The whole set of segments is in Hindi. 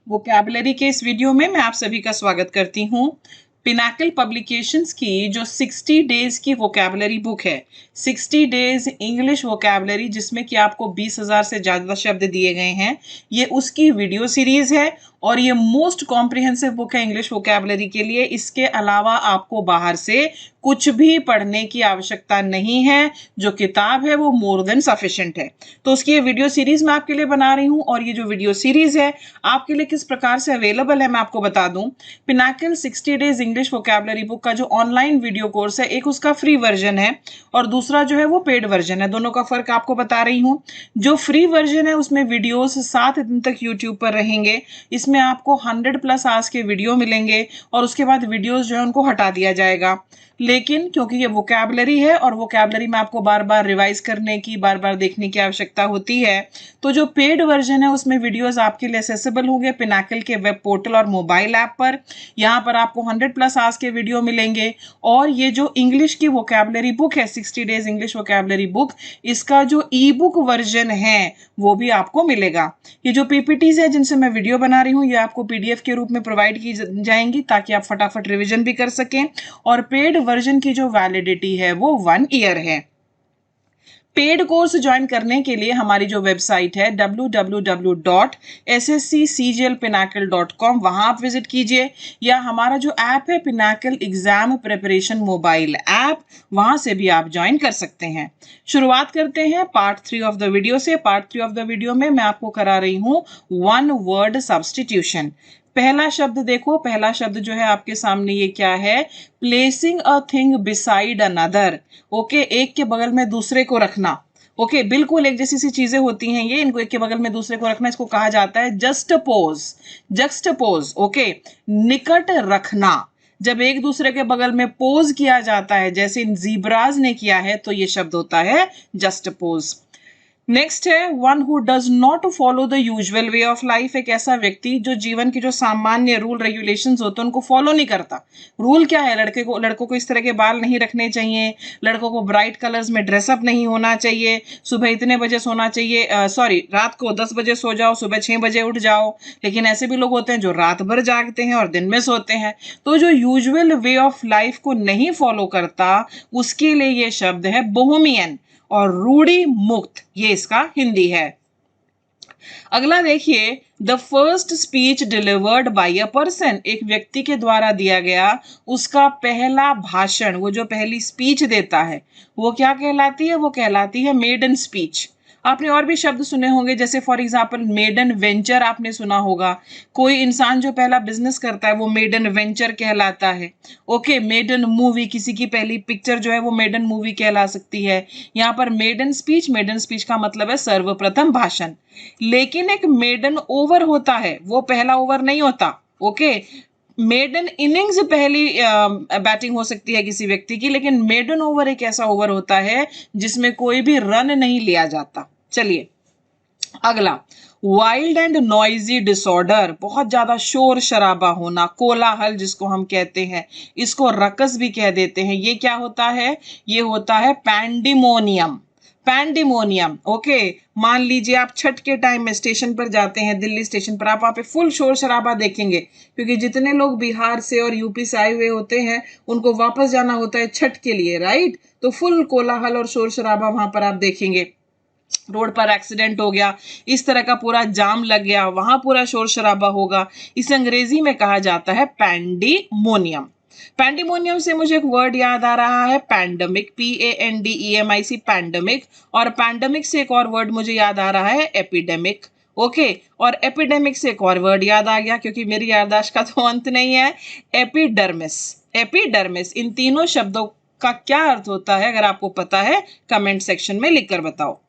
वोकैबुलरी के इस वीडियो में मैं आप सभी का स्वागत करती हूँ। पिनाकल पब्लिकेशंस की जो 60 डेज की वोकैबुलरी बुक है, 60 डेज इंग्लिश वोकैबुलरी, जिसमें कि आपको 20,000 से ज़्यादा शब्द दिए गए हैं, ये उसकी वीडियो सीरीज है और ये मोस्ट कॉम्प्रिहेंसिव बुक है इंग्लिश वोकैबुलरी के लिए। इसके अलावा आपको बाहर से कुछ भी पढ़ने की आवश्यकता नहीं है। जो किताब है वो मोर देन सफिशिएंट है। तो उसकी ये वीडियो सीरीज मैं आपके लिए बना रही हूँ और ये जो वीडियो सीरीज है आपके लिए किस प्रकार से अवेलेबल है मैं आपको बता दूं। Pinnacle 60 days English vocabulary book का जो ऑनलाइन वीडियो कोर्स है, एक उसका फ्री वर्जन है और दूसरा जो है वो पेड वर्जन है। दोनों का फर्क आपको बता रही हूँ। जो फ्री वर्जन है उसमें वीडियोस 7 दिन तक यूट्यूब पर रहेंगे। इसमें आपको 100+ आवर्स के वीडियो मिलेंगे और उसके बाद वीडियोस जो है उनको हटा दिया जाएगा। लेकिन क्योंकि ये वोकैबुलरी है और वोकैबुलरी में आपको बार बार रिवाइज करने की, बार बार देखने की आवश्यकता होती है, तो जो पेड वर्जन है उसमें वीडियोस आपके लिए एक्सेसिबल होंगे पिनाकल के वेब पोर्टल और मोबाइल ऐप पर। यहाँ पर आपको 100+ आवर्स के वीडियो मिलेंगे और ये जो इंग्लिश की वोकैबुलरी बुक है, 60 डेज इंग्लिश वोकैबुलरी बुक, इसका जो ई बुक वर्जन है वो भी आपको मिलेगा। ये जो पीपीटीज है जिनसे मैं वीडियो बना रही हूँ, ये आपको पीडीएफ के रूप में प्रोवाइड की जाएंगी ताकि आप फटाफट रिविजन भी कर सकें। और पेड वर्जन की जो वैलिडिटी है वो 1 ईयर है। पेड कोर्स ज्वाइन करने के लिए हमारी जो वेबसाइट है www.ssccglpinacle.com, वहां आप विजिट कीजिए, या हमारा जो ऐप है Pinnacle exam preparation mobile app, वहां से भी आप ज्वाइन कर सकते हैं। शुरुआत करते हैं पार्ट 3 ऑफ द वीडियो से। पार्ट 3 ऑफ द वीडियो में मैं आपको करा रही हूं 1 वर्ड सब्स्टिट्यूशन। पहला शब्द देखो, पहला शब्द जो है आपके सामने ये क्या है? Placing a thing beside another. Okay, एक के बगल में दूसरे को रखना। ओके, बिल्कुल एक जैसी सी चीजें होती हैं ये, इनको एक के बगल में दूसरे को रखना, इसको कहा जाता है जस्टपोज। जस्टपोज, ओके, निकट रखना। जब एक दूसरे के बगल में पोज किया जाता है, जैसे इन जीब्राज ने किया है, तो ये शब्द होता है जस्टपोज। नेक्स्ट है one who does not follow the usual way of life. एक ऐसा व्यक्ति जो जीवन की जो सामान्य रूल रेगुलेशंस होते हैं उनको फॉलो नहीं करता। रूल क्या है? लड़कों को इस तरह के बाल नहीं रखने चाहिए, लड़कों को ब्राइट कलर्स में ड्रेसअप नहीं होना चाहिए, सुबह इतने बजे सोना चाहिए, रात को 10 बजे सो जाओ, सुबह 6 बजे उठ जाओ। लेकिन ऐसे भी लोग होते हैं जो रात भर जागते हैं और दिन में सोते हैं। तो जो यूजुअल वे ऑफ लाइफ को नहीं फॉलो करता, उसके लिए ये शब्द है बोहेमियन और रूढ़ी मुक्त, ये इसका हिंदी है। अगला देखिए, the first speech delivered by a person. एक व्यक्ति के द्वारा दिया गया उसका पहला भाषण, वो जो पहली स्पीच देता है वो क्या कहलाती है? वो कहलाती है मेडन स्पीच। आपने और भी शब्द सुने होंगे, जैसे फॉर एग्जाम्पल मेडन वेंचर आपने सुना होगा। कोई इंसान जो पहला बिजनेस करता है वो मेडन वेंचर कहलाता है। ओके, मेडन मूवी, किसी की पहली पिक्चर जो है वो मेडन मूवी कहला सकती है। यहाँ पर मेडन स्पीच का मतलब है सर्वप्रथम भाषण। लेकिन एक मेडन ओवर होता है, वो पहला ओवर नहीं होता। ओके, मेडन इनिंग्स पहली बैटिंग हो सकती है किसी व्यक्ति की, लेकिन मेडन ओवर एक ऐसा ओवर होता है जिसमें कोई भी रन नहीं लिया जाता। चलिए अगला, वाइल्ड एंड नॉइजी डिसऑर्डर, बहुत ज्यादा शोर शराबा होना, कोलाहल जिसको हम कहते हैं, इसको रकस भी कह देते हैं। ये क्या होता है? ये होता है पैंडिमोनियम। Pandemonium, okay. मान लीजिए आप छठ के टाइम में स्टेशन पर जाते हैं, दिल्ली स्टेशन पर, आप वहां पे फुल शोर शराबा देखेंगे, क्योंकि जितने लोग बिहार से और यूपी से आए हुए होते हैं उनको वापस जाना होता है छठ के लिए, राइट? तो फुल कोलाहल और शोर शराबा वहां पर आप देखेंगे। रोड पर एक्सीडेंट हो गया, इस तरह का पूरा जाम लग गया, वहां पूरा शोर शराबा होगा। इसे अंग्रेजी में कहा जाता है पैंडिमोनियम। पैंडिमोनियम से मुझे एक वर्ड याद आ रहा है, पैंडमिक, PANDEMIC, पैंडमिक। और पैंडमिक से एक और वर्ड मुझे याद आ रहा है, एपिडेमिक। ओके, और एपिडेमिक से एक और वर्ड याद आ गया, क्योंकि मेरी याददाश्त का तो अंत नहीं है, एपिडर्मिस। एपिडर्मिस, इन तीनों शब्दों का क्या अर्थ होता है? अगर आपको पता है कमेंट सेक्शन में लिखकर बताओ।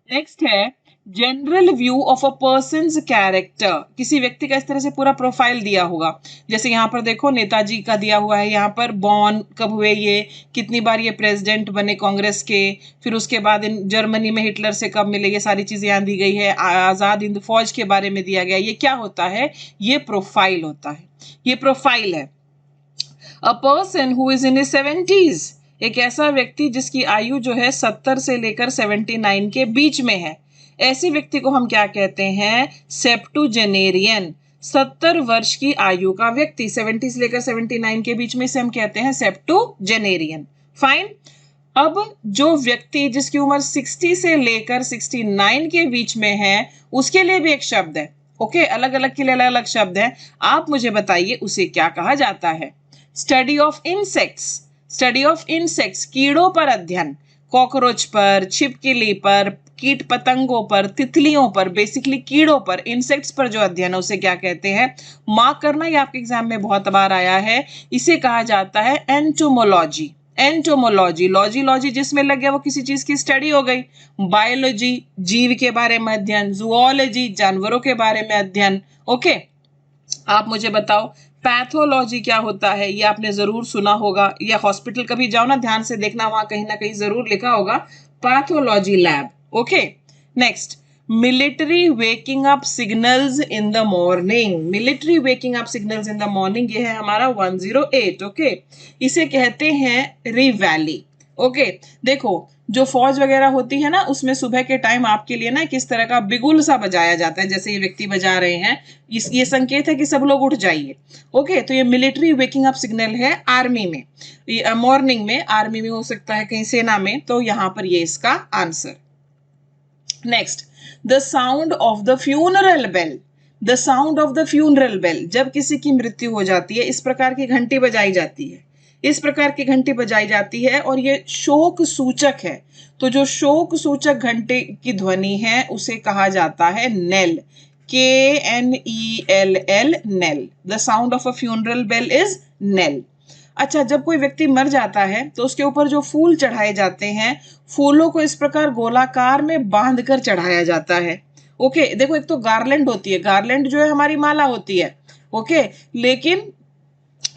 नेक्स्ट है general view of a persons character. किसी व्यक्ति का इस तरह से पूरा प्रोफाइल दिया होगा, जैसे यहाँ पर देखो नेताजी का दिया हुआ है, यहाँ पर बॉर्न कब हुए, ये कितनी बार ये प्रेसिडेंट बने कांग्रेस के, फिर उसके बाद इन जर्मनी में हिटलर से कब मिले, ये सारी चीजें यहाँ दी गई है। आजाद हिंद फौज के बारे में दिया गया। ये क्या होता है? ये प्रोफाइल होता है, ये प्रोफाइल है। A person who is in his 70s, एक ऐसा व्यक्ति जिसकी आयु जो है 70 से लेकर 79 के बीच में है। ऐसे व्यक्ति को हम क्या कहते हैं? सेप्टुजेनेरियन। 70 वर्ष की आयु का व्यक्ति, 70 से लेकर 79 के बीच में से हम कहते हैं सेप्टुजेनेरियन। फाइन। अब जो व्यक्ति जिसकी उम्र 60 से लेकर 69 के बीच में है उसके लिए भी एक शब्द है। ओके, अलग अलग के लिए अलग अलग शब्द है। आप मुझे बताइए उसे क्या कहा जाता है। Study of insects, study of insects कीड़ों पर अध्ययन, कॉकरोच पर, छिपकली पर, कीट पतंगों पर, तितलियों पर, बेसिकली कीड़ों पर, इंसेक्ट्स पर जो अध्ययन है उसे क्या कहते हैं। मार्क करना, ये आपके एग्जाम में बहुत बार आया है। इसे कहा जाता है एंटोमोलॉजी। एंटोमोलॉजी, लॉजी लॉजी जिसमें लग गया वो किसी चीज की स्टडी हो गई। बायोलॉजी, जीव के बारे में अध्ययन। जूओलॉजी, जानवरों के बारे में अध्ययन। ओके, आप मुझे बताओ पैथोलॉजी क्या होता है। ये आपने जरूर सुना होगा, या हॉस्पिटल कभी जाओ ना, ध्यान से देखना, वहां कहीं ना कहीं जरूर लिखा होगा pathology lab. Okay, next, military waking up signals in the morning. Military waking up signals in the morning, ये है हमारा 108। ओके, इसे कहते हैं रिवैली। ओके, देखो जो फौज वगैरह होती है ना, उसमें सुबह के टाइम आपके लिए ना किस तरह का बिगुल सा बजाया जाता है, जैसे ये व्यक्ति बजा रहे हैं, ये संकेत है कि सब लोग उठ जाइए। ओके, तो ये मिलिट्री वेकिंग अप सिग्नल है आर्मी में, मॉर्निंग में, आर्मी में हो सकता है कहीं सेना में, तो यहां पर ये इसका answer. Next, the sound of the funeral bell. The sound of the funeral bell, जब किसी की मृत्यु हो जाती है इस प्रकार की घंटी बजाई जाती है, इस प्रकार की घंटी बजाई जाती है और ये शोक सूचक है। तो जो शोक सूचक घंटे की ध्वनि है उसे कहा जाता है knell, KNELL, knell. The sound of a funeral bell is knell. अच्छा, जब कोई व्यक्ति मर जाता है तो उसके ऊपर जो फूल चढ़ाए जाते हैं, फूलों को इस प्रकार गोलाकार में बांध कर चढ़ाया जाता है। ओके, देखो एक तो गार्लैंड होती है, गार्लैंड जो है हमारी माला होती है। ओके, लेकिन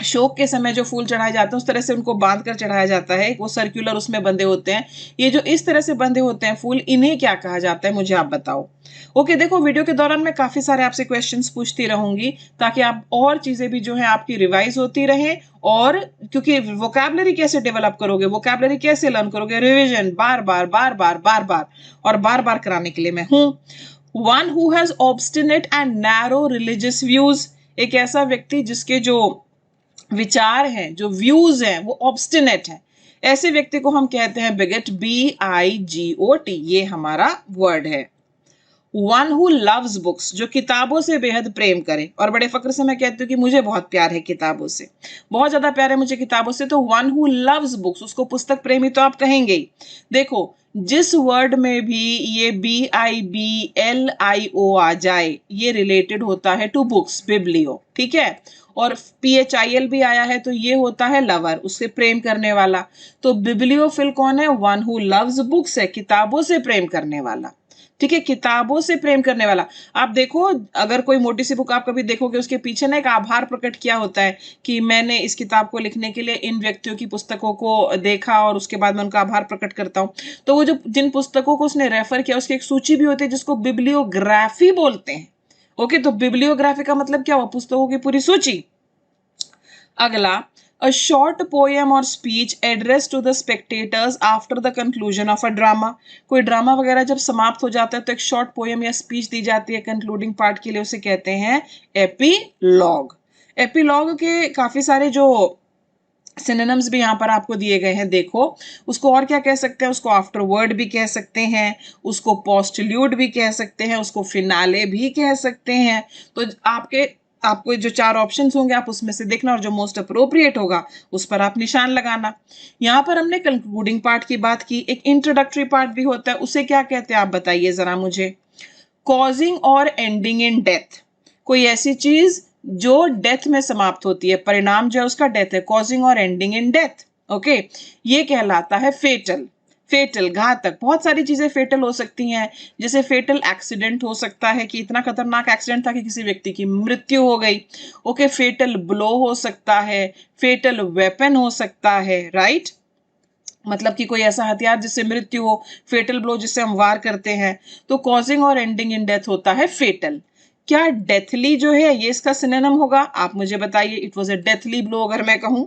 शोक के समय जो फूल चढ़ाए जाते हैं उस तरह से उनको बांध कर चढ़ाया जाता है, वो सर्कुलर उसमें बंधे होते हैं। ये जो इस तरह से बंधे होते हैं फूल, इन्हें क्या कहा जाता है, मुझे आप बताओ। ओके, देखो वीडियो के दौरान मैं काफी सारे आपसे क्वेश्चंस पूछती रहूंगी ताकि आप और चीजें भी जो है आपकी रिवाइज होती रहे। और क्योंकि वोकैबुलरी कैसे डेवलप करोगे, वोकैबुलरी कैसे लर्न करोगे, रिविजन बार बार बार बार बार बार और बार बार कराने के लिए मैं हूं। One who has obstinate and narrow religious views, एक ऐसा व्यक्ति जिसके जो विचार हैं, जो व्यूज हैं, वो ऑब्स्टिनेट है, ऐसे व्यक्ति को हम कहते हैं बिगट, BIGOT, ये हमारा वर्ड है। वन हु लव्स बुक्स, जो किताबों से बेहद प्रेम करे, और बड़े फक्र से मैं कहती हूँ कि मुझे बहुत प्यार है किताबों से, बहुत ज्यादा प्यार है मुझे किताबों से, तो वन हु लव्स बुक्स, उसको पुस्तक प्रेमी तो आप कहेंगे ही। देखो जिस वर्ड में भी ये BIBLIO आ जाए, ये रिलेटेड होता है टू बुक्स, बिब्लियो, ठीक है। और PHIL भी आया है तो ये होता है लवर, उससे प्रेम करने वाला। तो बिब्लियोफिल कौन है, वन हु लव्स बुक्स है, किताबों से प्रेम करने वाला, ठीक है, किताबों से प्रेम करने वाला। आप देखो अगर कोई मोटी सी बुक आप कभी देखोगे, उसके पीछे ना एक आभार प्रकट किया होता है कि मैंने इस किताब को लिखने के लिए इन व्यक्तियों की पुस्तकों को देखा और उसके बाद मैं उनका आभार प्रकट करता हूँ। तो वो जो जिन पुस्तकों को उसने रेफर किया उसकी एक सूची भी होती है जिसको बिब्लियोग्राफी बोलते हैं। ओके, तो बिब्लियोग्राफी का मतलब क्या हुआ, पुस्तकों की पूरी सूची। अगला, a short poem or speech addressed to the spectators after the conclusion of a drama। कोई ड्रामा वगैरह जब समाप्त हो जाता है तो एक शॉर्ट पोएम या स्पीच दी जाती है कंक्लूडिंग पार्ट के लिए, उसे कहते हैं एपीलॉग। एपीलॉग के काफी सारे जो सिनोनिम्स भी यहाँ पर आपको दिए गए हैं, देखो उसको और क्या कह सकते हैं, उसको आफ्टरवर्ड भी कह सकते हैं, उसको पोस्टल्यूड भी कह सकते हैं, उसको फिनाले भी कह सकते हैं। तो आपको जो 4 ऑप्शंस होंगे आप उसमें से देखना और जो मोस्ट अप्रोप्रिएट होगा उस पर आप निशान लगाना। यहाँ पर हमने कंक्लूडिंग पार्ट की बात की, एक इंट्रोडक्टरी पार्ट भी होता है, उसे क्या कहते हैं आप बताइए जरा मुझे। कॉजिंग और एंडिंग इन डेथ, कोई ऐसी चीज जो डेथ में समाप्त होती है, परिणाम जो है उसका डेथ है, कॉजिंग और एंडिंग इन डेथ। ओके, ये कहलाता है फेटल। फेटल, घातक, बहुत सारी चीजें फेटल हो सकती हैं, जैसे फेटल एक्सीडेंट हो सकता है कि इतना खतरनाक एक्सीडेंट था कि किसी व्यक्ति की मृत्यु हो गई। ओके, फेटल ब्लो हो सकता है, फेटल वेपन हो सकता है, राइट, मतलब कि कोई ऐसा हथियार जिससे मृत्यु हो, फेटल ब्लो जिससे हम वार करते हैं। तो कॉजिंग और एंडिंग इन डेथ होता है फेटल। क्या डेथली जो है ये इसका सिनोनिम होगा, आप मुझे बताइए। It was a deathly blow अगर मैं कहूं।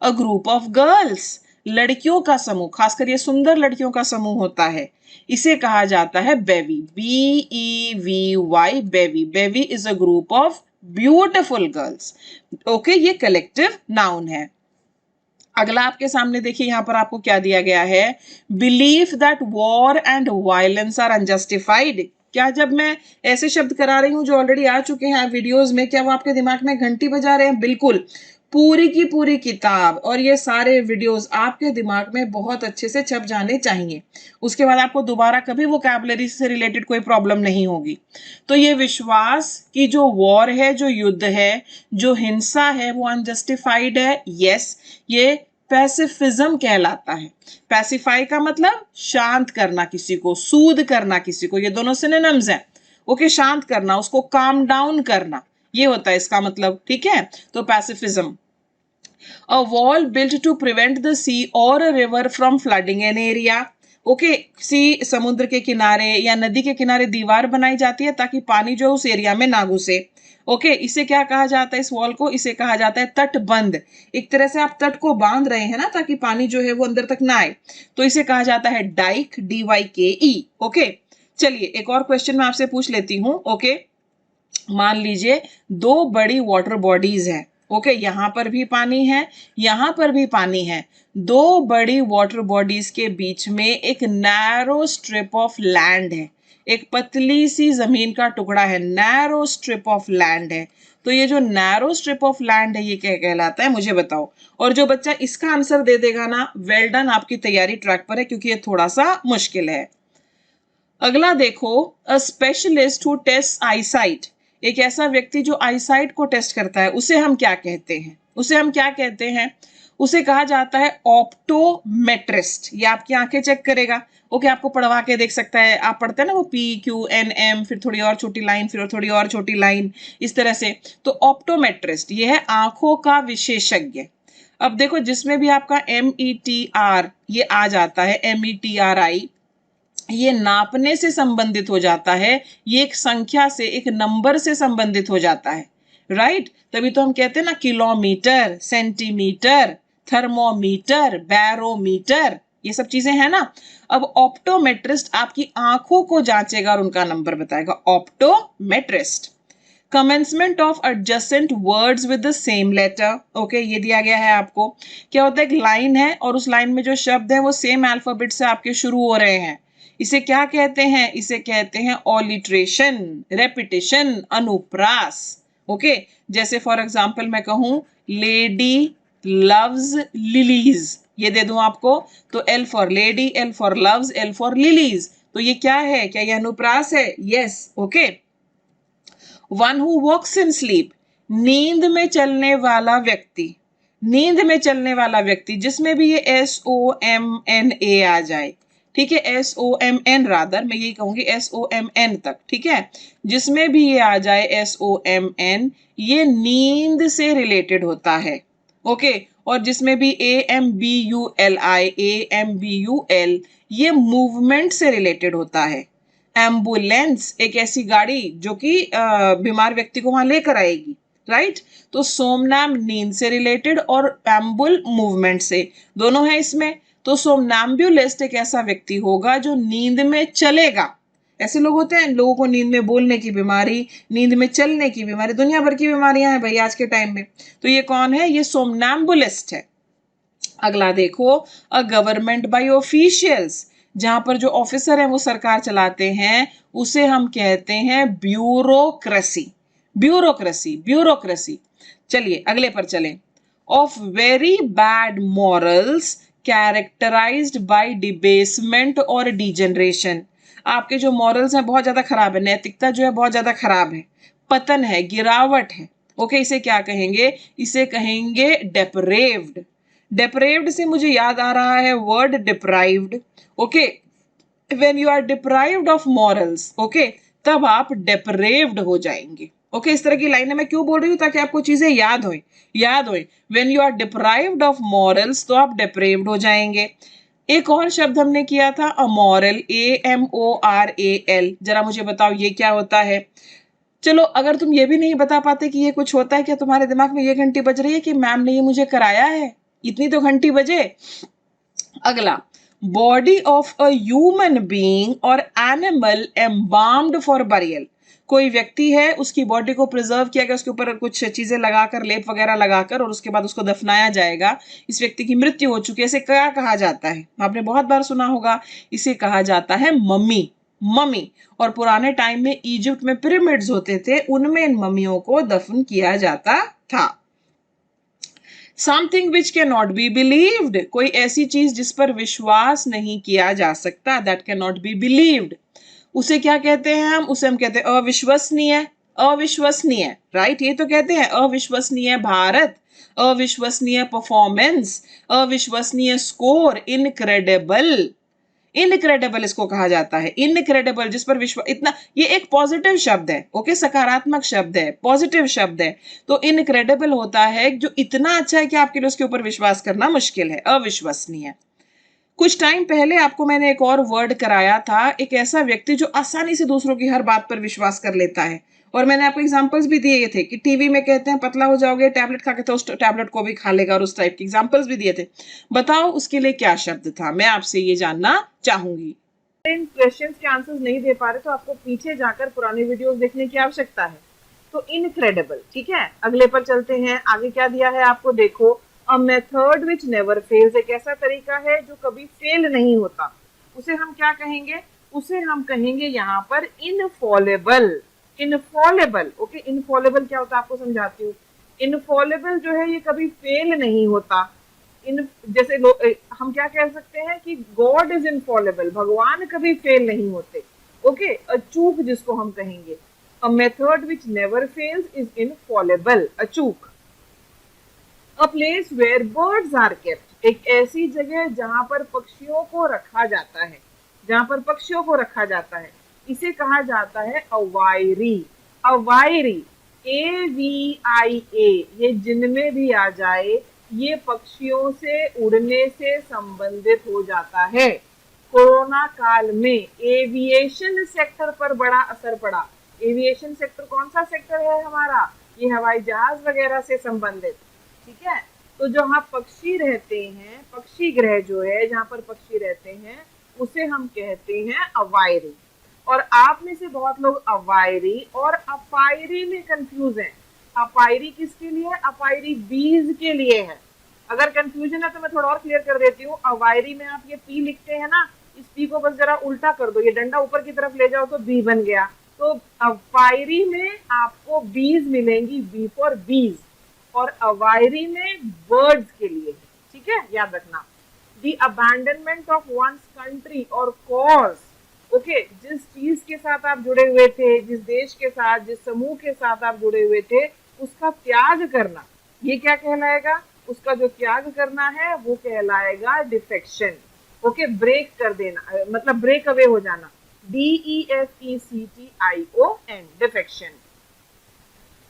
अ ग्रुप ऑफ गर्ल्स, लड़कियों का समूह, खासकर ये सुंदर लड़कियों का समूह होता है, इसे कहा जाता है bevy, BEVY, bevy. Bevy is a group of beautiful girls. Okay, ये कलेक्टिव नाउन है। अगला आपके सामने देखिए, यहाँ पर आपको क्या दिया गया है, believe that war and violence are unjustified. क्या जब मैं ऐसे शब्द करा रही हूँ जो ऑलरेडी आ चुके हैं वीडियोस में, क्या वो आपके दिमाग में घंटी बजा रहे हैं? बिल्कुल, पूरी की पूरी किताब और ये सारे वीडियोस आपके दिमाग में बहुत अच्छे से छप जाने चाहिए। उसके बाद आपको दोबारा कभी वोकैबुलरी से रिलेटेड कोई प्रॉब्लम नहीं होगी। तो ये विश्वास कि जो वॉर है, जो युद्ध है, जो हिंसा है, वो अनजस्टिफाइड है। यस, ये पैसिफिज्म कहलाता है। पैसिफाई का मतलब शांत करना किसी को, सूद करना किसी को, ये दोनों सिनोनिम्स हैं। ओके, शांत करना, उसको काम डाउन करना, ये होता है इसका मतलब। ठीक है, तो pacifism. A wall built to prevent the sea और a river from flooding an area. Okay, sea समुद्र के किनारे या नदी के किनारे दीवार बनाई जाती है ताकि पानी जो उस एरिया में ना घुसे। ओके, इसे क्या कहा जाता है? इस वॉल को इसे कहा जाता है तटबंध। एक तरह से आप तट को बांध रहे हैं ना, ताकि पानी जो है वो अंदर तक ना आए, तो इसे कहा जाता है डाइक, DYKE। ओके, चलिए एक और क्वेश्चन मैं आपसे पूछ लेती हूँ। ओके, मान लीजिए दो बड़ी वाटर बॉडीज हैं। ओके, यहाँ पर भी पानी है, यहाँ पर भी पानी है। दो बड़ी वाटर बॉडीज के बीच में एक नैरो स्ट्रिप ऑफ लैंड है, एक पतली सी जमीन का टुकड़ा है, नैरो स्ट्रिप ऑफ लैंड है। तो ये जो नैरो स्ट्रिप ऑफ लैंड है, ये क्या कहलाता है? मुझे बताओ। और जो बच्चा इसका आंसर दे देगा ना, वेल डन, आपकी तैयारी ट्रैक पर है, क्योंकि ये थोड़ा सा मुश्किल है। अगला देखो, a specialist who test eyesight. एक ऐसा व्यक्ति जो आईसाइट को टेस्ट करता है, उसे हम क्या कहते हैं? उसे हम क्या कहते हैं? उसे कहा जाता है ऑप्टोमेट्रिस्ट। ये आपकी आंखें चेक करेगा। ओके, आपको पढ़वा के देख सकता है। आप पढ़ते हैं ना वो PQNM, फिर थोड़ी और छोटी लाइन, फिर थोड़ी और छोटी लाइन, इस तरह से। तो ऑप्टोमेट्रिस्ट ये है आंखों का विशेषज्ञ। अब देखो, जिसमें भी आपका METR ये आ जाता है, METRI, ये नापने से संबंधित हो जाता है, ये एक संख्या से, एक नंबर से संबंधित हो जाता है। राइट, तभी तो हम कहते हैं ना किलोमीटर, सेंटीमीटर, थर्मोमीटर, बैरोमीटर, ये सब चीजें हैं ना। अब ऑप्टोमेट्रिस्ट आपकी आंखों को जांचेगा और उनका नंबर बताएगा, optometrist. Commencement of adjacent words with the same letter. Okay, ये दिया गया है आपको। क्या होता है, एक लाइन है और उस लाइन में जो शब्द है वो सेम अल्फाबेट से आपके शुरू हो रहे हैं, इसे क्या कहते हैं? इसे कहते हैं ऑलिट्रेशन, रेपिटेशन, अनुप्रास। ओके, जैसे फॉर एग्जांपल मैं कहूं लेडी लव्स लिलीज, ये दे दूं आपको, तो L for lady, L for loves, L for lilies. तो ये क्या है? क्या ये अनुप्रास है? Yes. Okay, one who walks in sleep, नींद में चलने वाला व्यक्ति, नींद में चलने वाला व्यक्ति, जिसमें भी ये SOMNA आ जाए। ठीक है, SOMN रादर, मैं यही कहूंगी SOMN तक। ठीक है, जिसमें भी ये आ जाए SOMN, ये नींद से रिलेटेड होता है। ओके, और जिसमें भी AMBULI, ये मूवमेंट से रिलेटेड होता है। एम्बुलेंस, एक ऐसी गाड़ी जो कि बीमार व्यक्ति को वहां लेकर आएगी। राइट, तो सोमनाम नींद से रिलेटेड और एम्बुल मूवमेंट से, दोनों है इसमें। तो सोमनाम्बुलिस्ट एक ऐसा व्यक्ति होगा जो नींद में चलेगा। ऐसे लोग होते हैं, लोगों को नींद में बोलने की बीमारी, नींद में चलने की बीमारी, दुनिया भर की बीमारियां हैं भाई आज के टाइम में। तो ये कौन है? ये सोमनाम्बुलिस्ट है। अगला देखो, अ गवर्नमेंट बाय ऑफिशियल्स, जहां पर जो ऑफिसर है वो सरकार चलाते हैं, उसे हम कहते हैं ब्यूरोक्रेसी। Bureaucracy, bureaucracy. चलिए अगले पर चलें। Of very bad morals characterized by debasement और डिजेनरेशन। आपके जो मॉरल्स हैं बहुत ज्यादा खराब है, नैतिकता जो है बहुत ज्यादा खराब है, पतन है, गिरावट है। ओके, इसे क्या कहेंगे? इसे कहेंगे डेप्रेव्ड। डेप्रेव्ड से मुझे याद आ रहा है word deprived. Okay, when you are deprived of morals, okay, तब आप डेप्रेव्ड हो जाएंगे। ओके, इस तरह की लाइनें मैं क्यों बोल रही हूँ? ताकि आपको चीजें याद हों, याद हों। When you are deprived of morals, तो आप डेप्रेव्ड हो जाएंगे। एक और शब्द हमने किया था अमोरल, AMORAL। जरा मुझे बताओ ये क्या होता है? चलो, अगर तुम ये भी नहीं बता पाते कि ये कुछ होता है, क्या तुम्हारे दिमाग में ये घंटी बज रही है कि मैम ने ये मुझे कराया है? इतनी तो घंटी बजे। अगला, body of a human being और एनिमल एम्बाम्ड फॉर बरियल। कोई व्यक्ति है, उसकी बॉडी को प्रिजर्व किया गया, उसके ऊपर कुछ चीजें लगाकर, लेप वगैरह लगाकर, और उसके बाद उसको दफनाया जाएगा, इस व्यक्ति की मृत्यु हो चुकी है, इसे क्या कहा जाता है? आपने बहुत बार सुना होगा, इसे कहा जाता है मम्मी। मम्मी। और पुराने टाइम में इजिप्ट में पिरामिड्स होते थे, उनमें इन मम्मियों को दफन किया जाता था। Something which can not be believed, कोई ऐसी चीज जिस पर विश्वास नहीं किया जा सकता, that can not be believed, उसे क्या कहते हैं हम? उसे हम कहते हैं अविश्वसनीय। अविश्वसनीय, राइट? ये तो कहते हैं अविश्वसनीय भारत, अविश्वसनीय परफॉर्मेंस, अविश्वसनीय स्कोर, इनक्रेडिबल। इनक्रेडिबल इसको कहा जाता है, इनक्रेडिबल, जिस पर विश्वास, इतना, ये एक पॉजिटिव शब्द है, ओके, सकारात्मक शब्द है, पॉजिटिव शब्द है। तो इनक्रेडिबल होता है जो इतना अच्छा है कि आपके लिए उसके ऊपर विश्वास करना मुश्किल है, अविश्वसनीय। कुछ टाइम पहले आपको मैंने एक और वर्ड कराया था, एक ऐसा व्यक्ति जो आसानी से दूसरों की हर बात पर विश्वास कर लेता है, और मैंने आपको एग्जांपल्स भी दिए थे कि टीवी में कहते हैं पतला हो जाओगे, टैबलेट खा के तो उस टैबलेट को भी खा लेगा, और उस टाइप के एग्जांपल्स भी दिए थे। बताओ उसके लिए क्या शब्द था, मैं आपसे ये जानना चाहूंगी। इन क्वेश्चंस के आंसर्स नहीं दे पा रहे तो आपको पीछे जाकर पुराने वीडियोस देखने की आवश्यकता है। तो इनक्रेडिबल, ठीक है। अगले पर चलते हैं, आगे क्या दिया है आपको, देखो, अ मेथड विच नेवर फेल्स, एक ऐसा तरीका है जो कभी फेल नहीं होता, उसे हम क्या कहेंगे? उसे हम कहेंगे यहाँ पर इनफॉलेबल। इनफॉलेबल, ओके, इनफॉलेबल क्या होता है आपको समझाती हूँ। इनफॉलेबल जो है ये कभी फेल नहीं होता। जैसे हम क्या कह सकते हैं कि गॉड इज इनफॉलेबल, भगवान कभी फेल नहीं होते, ओके। अचूक जिसको हम कहेंगे, a method which never fails is infallible, अचूक। A place where birds are kept, एक ऐसी जगह जहां पर पक्षियों को रखा जाता है, जहां पर पक्षियों को रखा जाता है, इसे कहा जाता है अवायरी। अवायरी, AVIA, ये जिनमें भी आ जाए, ये पक्षियों से उड़ने से संबंधित हो जाता है। कोरोना काल में एविएशन सेक्टर पर बड़ा असर पड़ा। एविएशन सेक्टर कौन सा सेक्टर है हमारा? ये हवाई जहाज वगैरह से संबंधित, ठीक है। तो जहाँ पक्षी रहते हैं, पक्षी गृह जो है जहाँ पर पक्षी रहते हैं, उसे हम कहते हैं अवायरी। और आप में से बहुत लोग अवायरी और अपायरी में कंफ्यूज हैं। अपायरी किसके लिए है? अपायरी बीज के लिए है। अगर कंफ्यूजन है तो मैं थोड़ा और क्लियर कर देती हूँ। अवायरी में आप ये पी लिखते हैं ना, इस पी को बस जरा उल्टा कर दो, ये डंडा ऊपर की तरफ ले जाओ तो बी बन गया। तो अपायरी में आपको बीज मिलेंगी, बी फॉर बीज, और अवायरी में बर्ड्स के लिए, ठीक है, याद रखना। The abandonment of one's country or cause, okay, जिस चीज के साथ आप जुड़े हुए थे, जिस देश के साथ, जिस समूह के साथ आप जुड़े हुए थे, उसका त्याग करना, ये क्या कहलाएगा? उसका जो त्याग करना है वो कहलाएगा डिफेक्शन, ओके, ब्रेक कर देना, मतलब ब्रेक अवे हो जाना, DEFECTION, डिफेक्शन।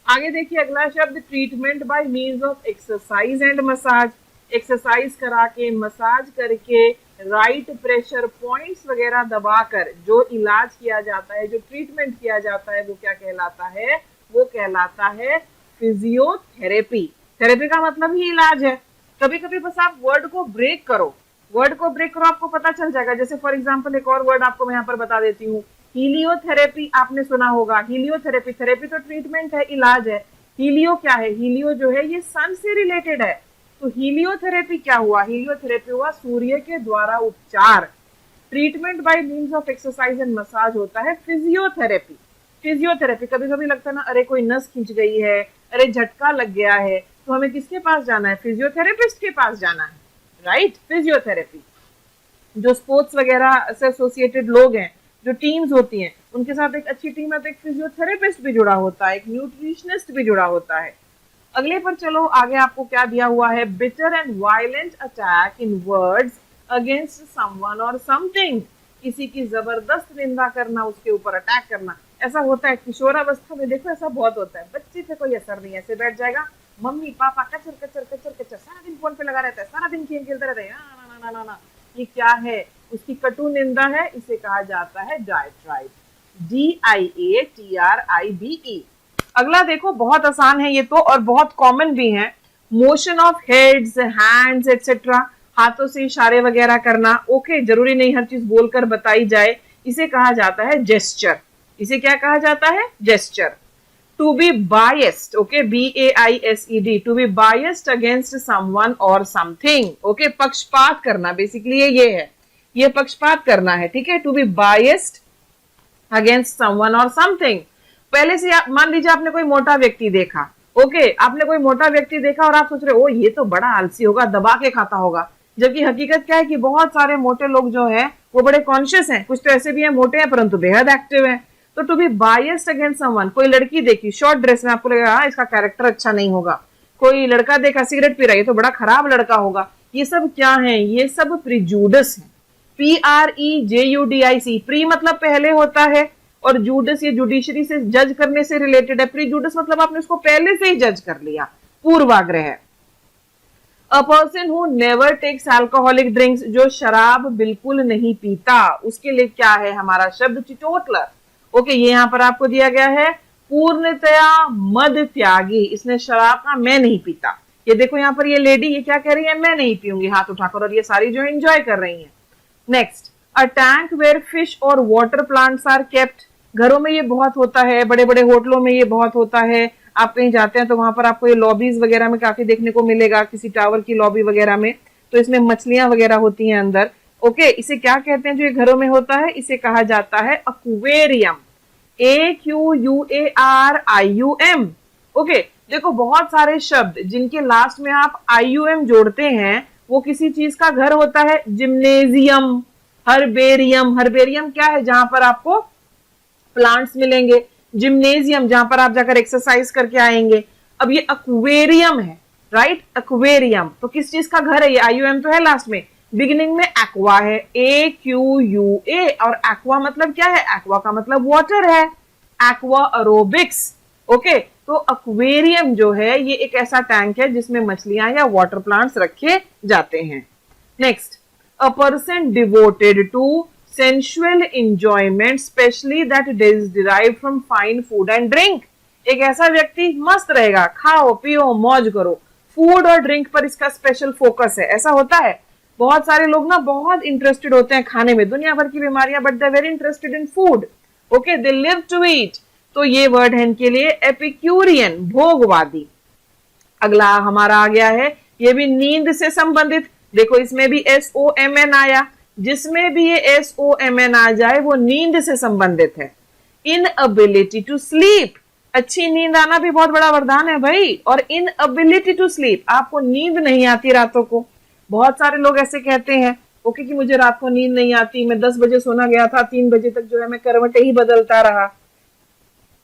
आगे देखिए अगला शब्द, treatment bye means of exercise and massage, exercise करा के, मसाज करके, राइट प्रेशर पॉइंट्स वगैरह दबाकर जो इलाज किया जाता है, जो ट्रीटमेंट किया जाता है, वो क्या कहलाता है? वो कहलाता है फिजियोथेरेपी। थेरेपी का मतलब ही इलाज है। कभी कभी बस आप वर्ड को ब्रेक करो, वर्ड को ब्रेक करो, आपको पता चल जाएगा। जैसे फॉर एग्जांपल एक और वर्ड आपको मैं यहाँ पर बता देती हूँ, हीलियोथेरेपी, आपने सुना होगा। हीलियोथेरेपी, थेरेपी तो ट्रीटमेंट है, इलाज है। हीलियो क्या है? हीलियो जो है ये सन से रिलेटेड है। तो हीलियोथेरेपी क्या हुआ? हीलियोथेरेपी हुआ सूर्य के द्वारा उपचार। Treatment bye means of exercise and massage होता है फिजियोथेरेपी। फिजियोथेरेपी, कभी कभी लगता है ना, अरे कोई नस खिंच गई है, अरे झटका लग गया है, तो हमें किसके पास जाना है? फिजियोथेरेपिस्ट के पास जाना है, राइट। फिजियोथेरेपी, जो स्पोर्ट्स वगैरह से एसोसिएटेड लोग हैं, जो टीम्स होती हैं, उनके साथ एक अच्छी टीम है तो एक फिजियोथेरेपिस्ट भी जुड़ा होता है, एक न्यूट्रिशनिस्ट भी जुड़ा होता है। अगले पर चलो, आगे आपको क्या दिया हुआ है? Bitter and violent attack in words against someone और समथिंग, किसी की जबरदस्त निंदा करना, उसके ऊपर अटैक करना। ऐसा होता है किशोरावस्था में, देखो ऐसा बहुत होता है, बच्चे पे कोई असर नहीं, ऐसे बैठ जाएगा, मम्मी पापा कचर कचर कचर कचर, सारा दिन फोन पे लगा रहता है, सारा दिन गेम खेलता रहता है, ना ना ना ना ना, ये क्या है? उसकी कटु निंदा है, इसे कहा जाता है डायट्राइब, DIATRIBE। अगला देखो, बहुत आसान है ये तो, और बहुत कॉमन भी है। Motion of heads, hands etcetera, हाथों से इशारे वगैरह करना, ओके, जरूरी नहीं हर चीज बोलकर बताई जाए, इसे कहा जाता है जेस्चर। इसे क्या कहा जाता है? Gesture. To be biased, okay, BAISED, to be biased against someone और समथिंग, ओके, पक्षपात करना, बेसिकली ये है, ये पक्षपात करना है, ठीक है, to be biased against someone और समथिंग। पहले से मान लीजिए आपने कोई मोटा व्यक्ति देखा, ओके, आपने कोई मोटा व्यक्ति देखा और आप सोच रहे हो ये तो बड़ा आलसी होगा, दबा के खाता होगा, जबकि हकीकत क्या है कि बहुत सारे मोटे लोग जो है वो बड़े कॉन्शियस हैं, कुछ तो ऐसे भी हैं मोटे हैं परंतु बेहद एक्टिव हैं। तो to be biased against someone, कोई लड़की देखी शॉर्ट ड्रेस में, आपको लगेगा इसका कैरेक्टर अच्छा नहीं होगा। कोई लड़का देखा सिगरेट पी रहा है, ये तो बड़ा खराब लड़का होगा। ये सब क्या है? ये सब प्रीजुडिस है। PREJUDIC, प्री मतलब पहले होता है और जुडिस ये जुडिशरी से जज करने से रिलेटेड है। प्रीजुडिस मतलब आपने उसको पहले से ही जज कर लिया, पूर्वाग्रह। A person who never takes alcoholic drinks, जो शराब बिल्कुल नहीं पीता, उसके लिए क्या है हमारा शब्द? टीटोटलर। ओके, ये यहाँ पर आपको दिया गया है पूर्णतया मद त्यागी, इसने शराब का मैं नहीं पीता। ये देखो यहाँ पर ये लेडी ये क्या कह रही है? मैं नहीं पीऊंगी, हाथ उठाकर, और ये सारी जो एंजॉय कर रही हैं। Next, a tank where fish और वाटर प्लांट्स आर केप्ट, घरों में ये बहुत होता है, बड़े बड़े होटलों में ये बहुत होता है। आप कहीं जाते हैं तो वहां पर आपको ये लॉबीज वगैरह में काफी देखने को मिलेगा, किसी टावर की लॉबी वगैरह में, तो इसमें मछलियां वगैरह होती हैं अंदर। ओके, इसे क्या कहते हैं जो ये घरों में होता है? इसे कहा जाता है एक्वेरियम, AQUARIUM। ओके, देखो बहुत सारे शब्द जिनके लास्ट में आप IUM जोड़ते हैं वो किसी चीज का घर होता है। जिम्नेजियम, हर्बेरियम, हर्बेरियम क्या है? जहां पर आपको प्लांट्स मिलेंगे। जिम्नेजियम जहां पर आप जाकर एक्सरसाइज करके आएंगे। अब ये एक्वेरियम है, राइट, एक्वेरियम तो किस चीज का घर है? ये IUM तो है लास्ट में, बिगिनिंग में एक्वा है, AQUA, और एक्वा मतलब क्या है? एक्वा का मतलब वाटर है, एक्वा एरोबिक्स। ओके, तो एक्वेरियम जो है ये एक ऐसा टैंक है जिसमें मछलियां या वाटर प्लांट्स रखे जाते हैं। Next, a person devoted to sensual enjoyment especially that is derived from fine food and drink, एक ऐसा व्यक्ति मस्त रहेगा, खाओ पियो मौज करो, फूड और ड्रिंक पर इसका स्पेशल फोकस है। ऐसा होता है, बहुत सारे लोग ना बहुत इंटरेस्टेड होते हैं खाने में, दुनिया भर की बीमारियां, but they are very interested in food. Okay, they live to eat, तो ये वर्ड है इनके लिए एपिक्यूरियन, भोगवादी। अगला हमारा आ गया है, ये भी नींद से संबंधित, देखो इसमें भी SOMN आया, जिसमें भी ये SOMN आ जाए वो नींद से संबंधित है। इनएबिलिटी टू स्लीप, अच्छी नींद आना भी बहुत बड़ा वरदान है भाई, और इनएबिलिटी टू स्लीप, आपको नींद नहीं आती रातों को। बहुत सारे लोग ऐसे कहते हैं ओके कि मुझे रात को नींद नहीं आती, मैं 10 बजे सोना गया था, 3 बजे तक जो है मैं करवटें ही बदलता रहा।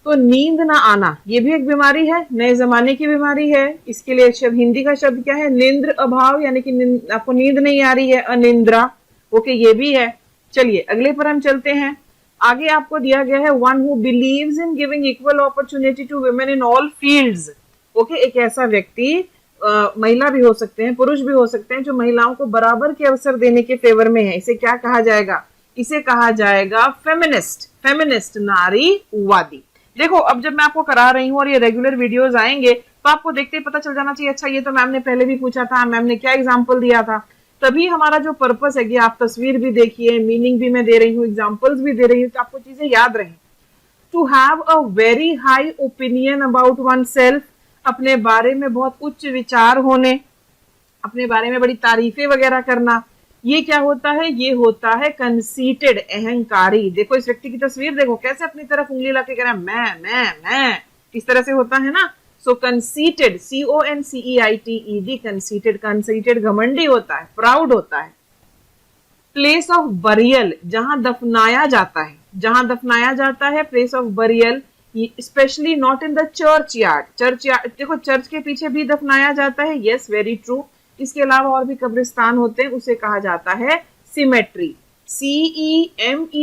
तो नींद ना आना ये भी एक बीमारी है, नए जमाने की बीमारी है। इसके लिए शब्द, हिंदी का शब्द क्या है? निंद्र अभाव, यानी कि आपको नींद नहीं आ रही है, अनिंद्रा। ओके, ये भी है। चलिए अगले पर हम चलते हैं। आगे आपको दिया गया है one who believes in giving equal opportunity to women in all fields. Okay, एक ऐसा व्यक्ति, महिला भी हो सकते हैं, पुरुष भी हो सकते हैं, जो महिलाओं को बराबर के अवसर देने के फेवर में है। इसे क्या कहा जाएगा? इसे कहा जाएगा फेमिनिस्ट, फेमिनिस्ट, नारीवादी। देखो अब जब मैं आपको करा रही हूँ और ये रेगुलर वीडियोस आएंगे तो आपको देखते ही पता चल जाना चाहिए, अच्छा ये तो मैम ने पहले भी पूछा था, मैम ने क्या एग्जाम्पल दिया था। तभी हमारा जो पर्पस है कि आप तस्वीर भी देखिए, मीनिंग भी मैं दे रही हूँ, एग्जाम्पल्स भी दे रही हूँ, तो आपको चीजें याद रहें। To have a very high opinion about oneself, अपने बारे में बहुत उच्च विचार होने, अपने बारे में बड़ी तारीफें वगैरह करना, ये क्या होता है? ये होता है कंसीटेड, अहंकारी। देखो इस व्यक्ति की तस्वीर देखो, कैसे अपनी तरफ उंगली लाके कह रहा है मैं, इस तरह से होता है ना। सो कंसीटेड, CONCEITED, कंसीटेड, कंसीटेड घमंडी होता है, प्राउड होता है। प्लेस ऑफ बरियल, जहां दफनाया जाता है, जहां दफनाया जाता है, place of burial, specially not in the church yard. Church yard, देखो चर्च के पीछे भी दफनाया जाता है, यस वेरी ट्रू। इसके अलावा और भी कब्रिस्तान होते हैं, उसे कहा जाता है सिमेट्री, CEMETERY,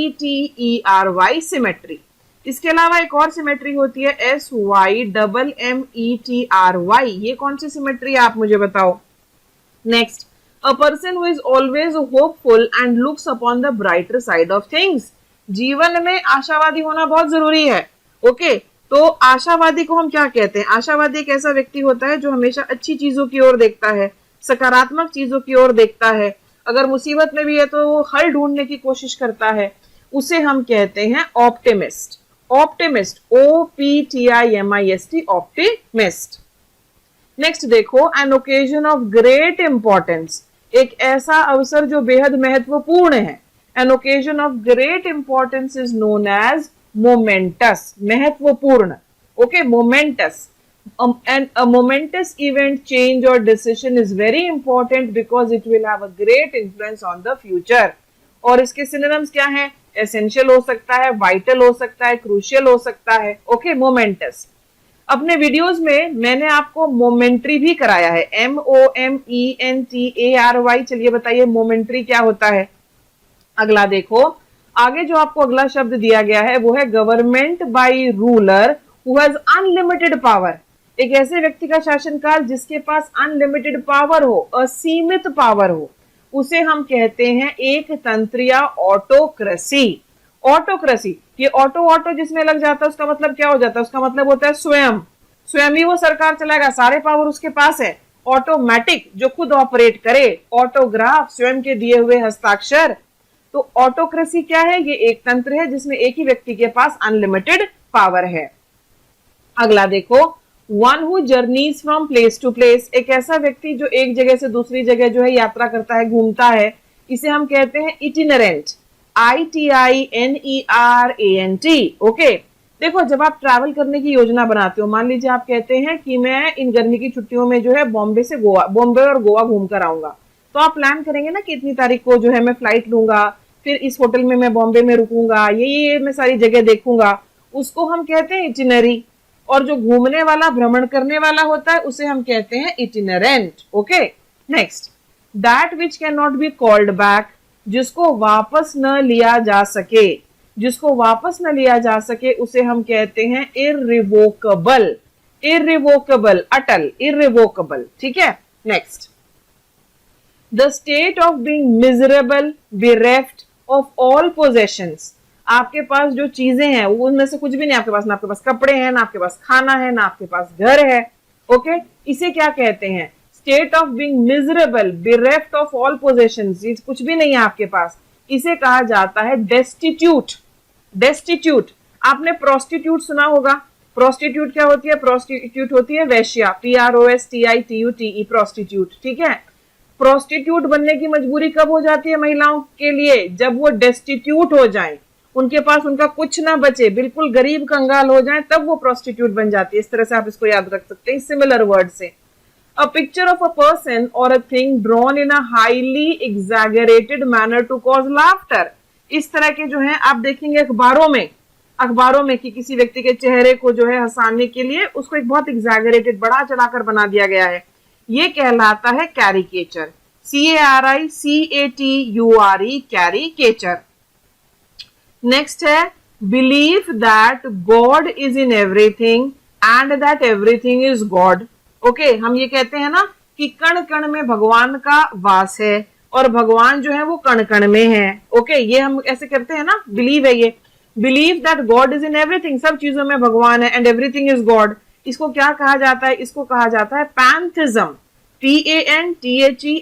सिमेट्री। इसके अलावा एक और सिमेट्री होती है SYMMETRY, ये कौन सी सिमेट्री है आप मुझे बताओ। Next, a person who is always hopeful and looks upon the brighter side of things, जीवन में आशावादी होना बहुत जरूरी है। ओके, तो आशावादी को हम क्या कहते हैं? आशावादी एक ऐसा व्यक्ति होता है जो हमेशा अच्छी चीजों की ओर देखता है, सकारात्मक चीजों की ओर देखता है, अगर मुसीबत में भी है तो वो हल ढूंढने की कोशिश करता है, उसे हम कहते हैं optimist. Optimist, OPTIMIST, optimist. Next देखो, an occasion of great importance, एक ऐसा अवसर जो बेहद महत्वपूर्ण है। An occasion of great importance is known as momentous, महत्वपूर्ण। Okay, momentous. And a momentous event, change or decision is very important because it will have a great influence on the future. और इसके synonyms क्या हैं? Essential हो सकता है, vital हो सकता है, crucial हो सकता है। Okay, momentous। अपने वीडियोस में मैंने आपको मोमेंट्री भी कराया है, MOMENTARY। चलिए बताइए मोमेंट्री क्या होता है। अगला देखो, आगे जो आपको अगला शब्द दिया गया है वो है government by ruler who has unlimited power, एक ऐसे व्यक्ति का शासनकाल जिसके पास अनलिमिटेड पावर हो, असीमित पावर हो, उसे हम कहते हैं एक तंत्र या ऑटोक्रेसी। ऑटोक्रेसी, ये ऑटो जिसमें लग जाता है उसका मतलब क्या हो जाता है? उसका मतलब होता है स्वयं ही वो सरकार चलाएगा, सारे पावर उसके पास है। ऑटोमेटिक, जो खुद ऑपरेट करे। ऑटोग्राफ, स्वयं के दिए हुए हस्ताक्षर। तो ऑटोक्रेसी क्या है? ये एक तंत्र है जिसमें एक ही व्यक्ति के पास अनलिमिटेड पावर है। अगला देखो, one who journeys from place to place, एक ऐसा व्यक्ति जो एक जगह से दूसरी जगह जो है यात्रा करता है, घूमता है, इसे हम कहते हैं इटिनरेंट, ITINERANT। ओके, देखो जब आप ट्रैवल करने की योजना बनाते हो, मान लीजिए आप कहते हैं कि मैं इन गर्मी की छुट्टियों में जो है बॉम्बे और गोवा घूम कर आऊंगा, तो आप प्लान करेंगे ना कि इतनी तारीख को जो है मैं फ्लाइट लूंगा, फिर इस होटल में मैं बॉम्बे में रुकूंगा, ये मैं सारी जगह देखूंगा, उसको हम कहते हैं इटिनरी। और जो घूमने वाला, भ्रमण करने वाला होता है उसे हम कहते हैं itinerant. Okay, next, that which can not be called back, जिसको वापस न लिया जा सके, जिसको वापस न लिया जा सके उसे हम कहते हैं इररिवोकेबल। इररिवोकेबल, अटल, इररिवोकेबल। ठीक है, next, the state of being miserable, bereft of all possessions, आपके पास जो चीजें हैं वो उनमें से कुछ भी नहीं आपके पास, ना आपके पास कपड़े हैं, ना आपके पास खाना है, ना आपके पास घर है। ओके, इसे क्या कहते हैं? State of being miserable, bereft of all possessions, कुछ भी नहीं है आपके पास, इसे कहा जाता है डेस्टिट्यूट। डेस्टिट्यूट, आपने प्रोस्टिट्यूट सुना होगा। प्रोस्टिट्यूट क्या होती है? प्रोस्टिट्यूट होती है वेश्या, PROSTITUTE, प्रोस्टिट्यूट। ठीक है, प्रोस्टिट्यूट बनने की मजबूरी कब हो जाती है महिलाओं के लिए? जब वो डेस्टिट्यूट हो जाएं, उनके पास उनका कुछ ना बचे, बिल्कुल गरीब कंगाल हो जाएं, तब वो प्रोस्टिट्यूट बन जाती है। इस तरह से आप इसको याद रख सकते हैं सिमिलर वर्ड से। A picture of a person or a thing drawn in a highly exaggerated manner to cause laughter, इस तरह के जो है आप देखेंगे अखबारों में कि किसी व्यक्ति के चेहरे को जो है हंसाने के लिए उसको एक बहुत एग्जैगरेटेड, बढ़ा चढ़ाकर बना दिया गया है, ये कहलाता है कैरिकेचर। CARICATURE, caricature. नेक्स्ट है believe that God is in everything and that everything is God. Okay, हम ये कहते हैं ना कि कण कण में भगवान का वास है और भगवान जो है वो कण कण में है। ओके, ये हम ऐसे करते हैं ना, बिलीव है ये, believe that God is in everything, सब चीजों में भगवान है, एंड एवरीथिंग इज गॉड। इसको क्या कहा जाता है? इसको कहा जाता है पैंथिज्म, PANTHEISM।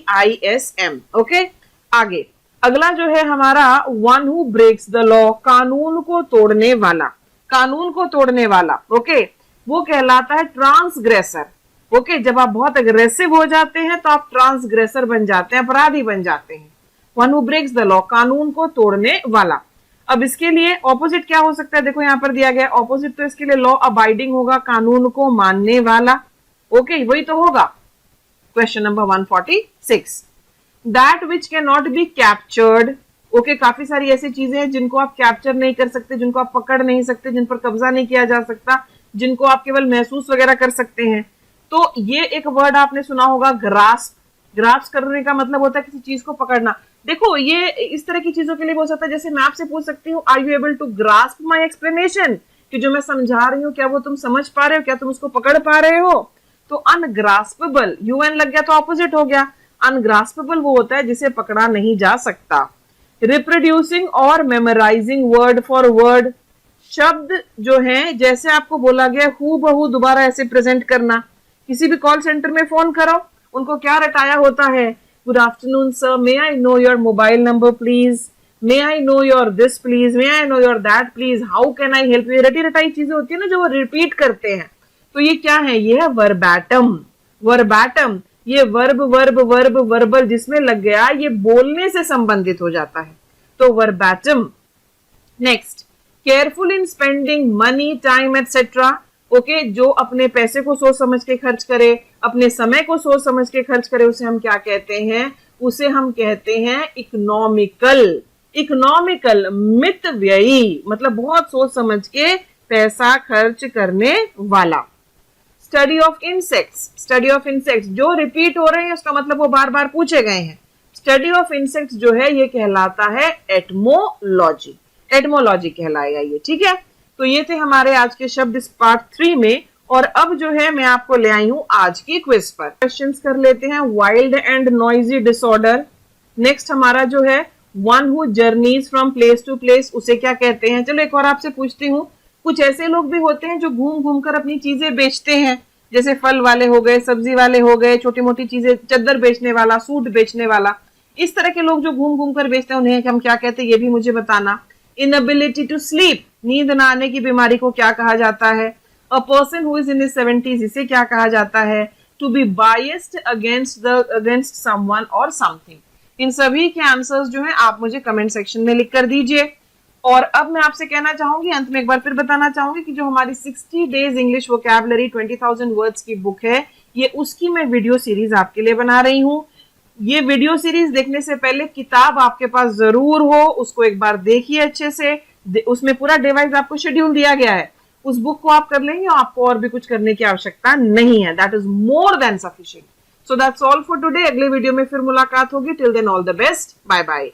ओके, आगे अगला जो है हमारा one who breaks the law, कानून को तोड़ने वाला, कानून को तोड़ने वाला। ओके, वो कहलाता है ट्रांसग्रेसर। ओके, जब आप बहुत अग्रेसिव हो जाते हैं तो आप ट्रांसग्रेसर बन जाते हैं, अपराधी बन जाते हैं। One who breaks the law, कानून को तोड़ने वाला। अब इसके लिए ऑपोजिट क्या हो सकता है? देखो यहां पर दिया गया ऑपोजिट, तो इसके लिए लॉ अबाइडिंग होगा, कानून को मानने वाला। ओके, वही तो होगा। Question number 146, that which can not be captured. Okay, काफी सारी ऐसी चीजें हैं जिनको आप कैप्चर नहीं कर सकते, जिनको आप पकड़ नहीं सकते, जिन पर कब्जा नहीं किया जा सकता, जिनको आप केवल महसूस वगैरह कर सकते हैं। तो ये एक वर्ड आपने सुना होगा, ग्रास्प। ग्रास्प करने का मतलब होता है किसी चीज को पकड़ना। देखो ये इस तरह की चीजों के लिए हो सकता है, जैसे मैं आपसे पूछ सकती हूँ, are you able to grasp my explanation, कि जो मैं समझा रही हूँ क्या वो तुम समझ पा रहे हो, क्या तुम उसको पकड़ पा रहे हो? तो अनग्रास्पेबल, UN लग गया तो ऑपोजिट हो गया। अनग्रास्पेबल वो होता है जिसे पकड़ा नहीं जा सकता। रिप्रोड्यूसिंग और मेमोराइजिंग वर्ड फॉर वर्ड, शब्द जो है जैसे आपको बोला गया हूबहू दोबारा ऐसे प्रेजेंट करना। किसी भी कॉल सेंटर में फोन करो, उनको क्या रटाया होता है? Good afternoon sir, may I know your mobile number please. May I know your this please, may I know your that please, how can I help you, रटी रटाई चीजें होती है ना जो वो रिपीट करते हैं, तो ये क्या है, ये है वर्बैटम। वर्बैटम ये वर्ब वर्ब वर्ब वर्बल जिसमें लग गया ये बोलने से संबंधित हो जाता है, तो verbatim. Next, careful in spending money time etcetera. Okay, जो अपने पैसे को सोच समझ के खर्च करे, अपने समय को सोच समझ के खर्च करे, उसे हम क्या कहते हैं, उसे हम कहते हैं इकोनॉमिकल। इकोनॉमिकल मितव्ययी मतलब बहुत सोच समझ के पैसा खर्च करने वाला। Study of insects, study of insects जो रिपीट हो रहे हैं उसका मतलब वो बार बार पूछे गए हैं। स्टडी ऑफ इंसेक्ट्स जो है ये कहलाता है एटमोलॉजी, एटमोलॉजी कहलाएगा ये, ठीक है। तो ये थे हमारे आज के शब्द इस पार्ट 3 में, और अब जो है मैं आपको ले आई हूं आज की क्विज पर। क्वेश्चंस कर लेते हैं। Wild and noisy disorder. Next हमारा जो है one who journeys from place to place, उसे क्या कहते हैं। चलो एक और आपसे पूछती हूँ, कुछ ऐसे लोग भी होते हैं जो घूम घूम कर अपनी चीजें बेचते हैं, जैसे फल वाले हो गए, सब्जी वाले हो गए, छोटी मोटी चीजें, चद्दर बेचने वाला, सूट बेचने वाला, इस तरह के लोग जो घूम घूम कर बेचते हैं उन्हें हम क्या कहते हैं, ये भी मुझे बताना। इनएबिलिटी टू स्लीप, नींद न आने की बीमारी को क्या कहा जाता है। A person who is in his 70s, इसे क्या कहा जाता है। To be biased against someone और समथिंग। इन सभी के आंसर्स जो हैं आप मुझे कमेंट सेक्शन में लिख कर दीजिए। और अब मैं आपसे कहना चाहूंगी, अंत में एक बार फिर बताना चाहूंगी कि जो हमारी 60 डेज इंग्लिश वोकैबुलरी 20,000 वर्ड्स की बुक है, ये उसकी मैं वीडियो सीरीज आपके लिए बना रही हूँ। ये वीडियो सीरीज देखने से पहले किताब आपके पास जरूर हो, उसको एक बार देखिए अच्छे से। उसमें पूरा डिवाइस आपको शेड्यूल दिया गया है, उस बुक को आप कर लेंगे, आपको और भी कुछ करने की आवश्यकता नहीं है। That is more than sufficient. So that's all for today. अगले वीडियो में फिर मुलाकात होगी। Till then all the best, bye bye.